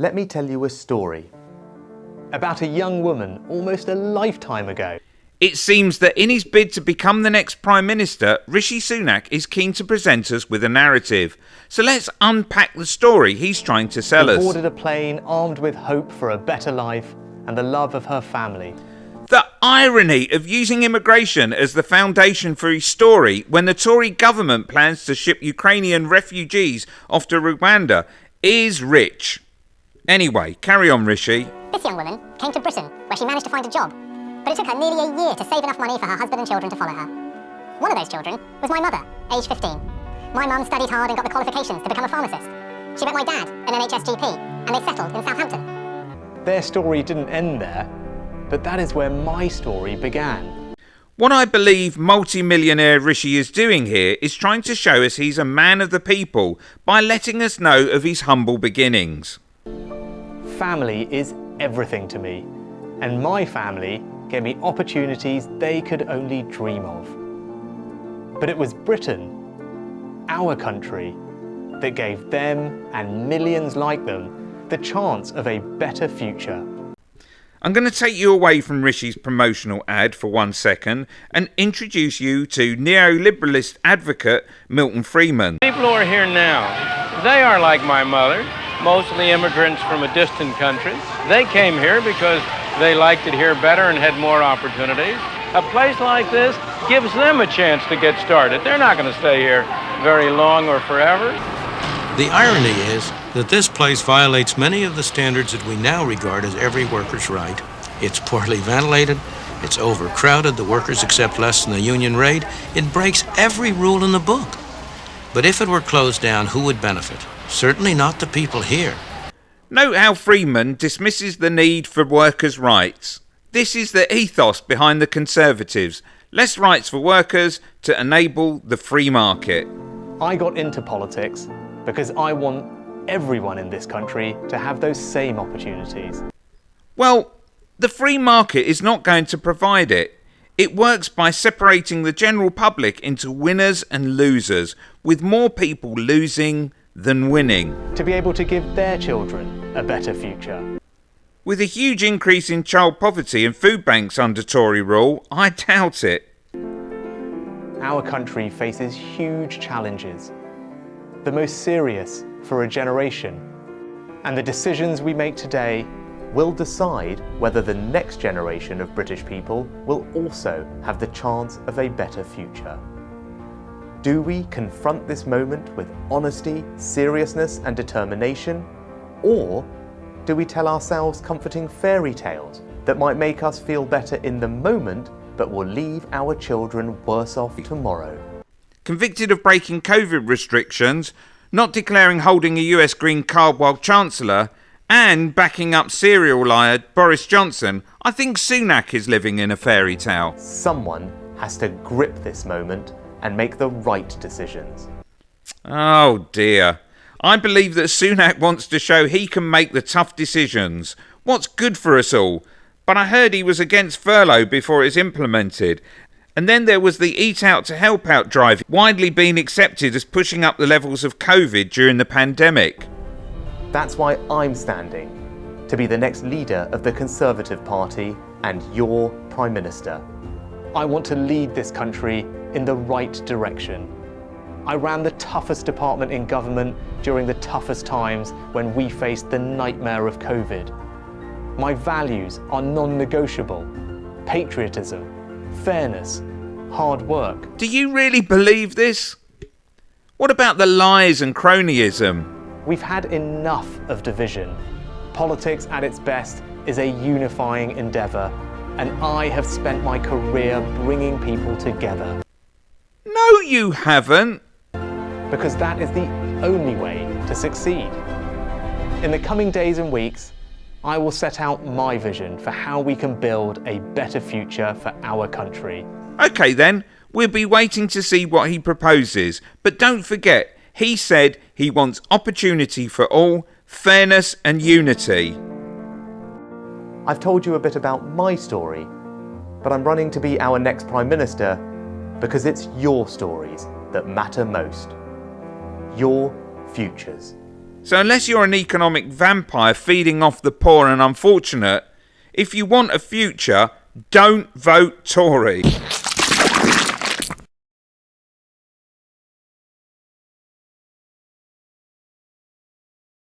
Let me tell you a story about a young woman almost a lifetime ago. It seems that in his bid to become the next Prime Minister, Rishi Sunak is keen to present us with a narrative. So let's unpack the story he's trying to sell us. She boarded a plane armed with hope for a better life and the love of her family. The irony of using immigration as the foundation for his story when the Tory government plans to ship Ukrainian refugees off to Rwanda is rich. Anyway, carry on, Rishi. This young woman came to Britain, where she managed to find a job. But it took her nearly a year to save enough money for her husband and children to follow her. One of those children was my mother, aged 15. My mum studied hard and got the qualifications to become a pharmacist. She met my dad, an NHS GP, and they settled in Southampton. Their story didn't end there, but that is where my story began. What I believe multi-millionaire Rishi is doing here is trying to show us he's a man of the people by letting us know of his humble beginnings. Family is everything to me, and my family gave me opportunities they could only dream of. But it was Britain, our country, that gave them and millions like them the chance of a better future. I'm going to take you away from Rishi's promotional ad for 1 second and introduce you to neoliberalist advocate Milton Friedman. People who are here now, they are like my mother, mostly immigrants from a distant country. They came here because they liked it here better and had more opportunities. A place like this gives them a chance to get started. They're not going to stay here very long or forever. The irony is that this place violates many of the standards that we now regard as every worker's right. It's poorly ventilated, it's overcrowded, the workers accept less than the union rate. It breaks every rule in the book. But if it were closed down, who would benefit? Certainly not the people here. Note how Friedman dismisses the need for workers' rights. This is the ethos behind the Conservatives. Less rights for workers to enable the free market. I got into politics because I want everyone in this country to have those same opportunities. Well, the free market is not going to provide it. It works by separating the general public into winners and losers, with more people losing than winning. To be able to give their children a better future. With a huge increase in child poverty and food banks under Tory rule, I doubt it. Our country faces huge challenges, the most serious for a generation. And the decisions we make today will decide whether the next generation of British people will also have the chance of a better future. Do we confront this moment with honesty, seriousness and determination? Or do we tell ourselves comforting fairy tales that might make us feel better in the moment but will leave our children worse off tomorrow? Convicted of breaking COVID restrictions, not declaring holding a US green card while Chancellor, and backing up serial liar Boris Johnson, I think Sunak is living in a fairy tale. Someone has to grip this moment and make the right decisions. Oh dear. I believe that Sunak wants to show he can make the tough decisions. What's good for us all? But I heard he was against furlough before it was implemented. And then there was the Eat Out to Help Out drive, widely being accepted as pushing up the levels of COVID during the pandemic. That's why I'm standing, to be the next leader of the Conservative Party and your Prime Minister. I want to lead this country in the right direction. I ran the toughest department in government during the toughest times when we faced the nightmare of COVID. My values are non-negotiable: patriotism, fairness, hard work. Do you really believe this? What about the lies and cronyism? We've had enough of division. Politics at its best is a unifying endeavour, and I have spent my career bringing people together. No, you haven't. Because that is the only way to succeed. In the coming days and weeks, I will set out my vision for how we can build a better future for our country. OK then, we'll be waiting to see what he proposes. But don't forget, he said he wants opportunity for all, fairness and unity. I've told you a bit about my story, but I'm running to be our next Prime Minister because it's your stories that matter most. Your futures. So unless you're an economic vampire feeding off the poor and unfortunate, if you want a future, don't vote Tory.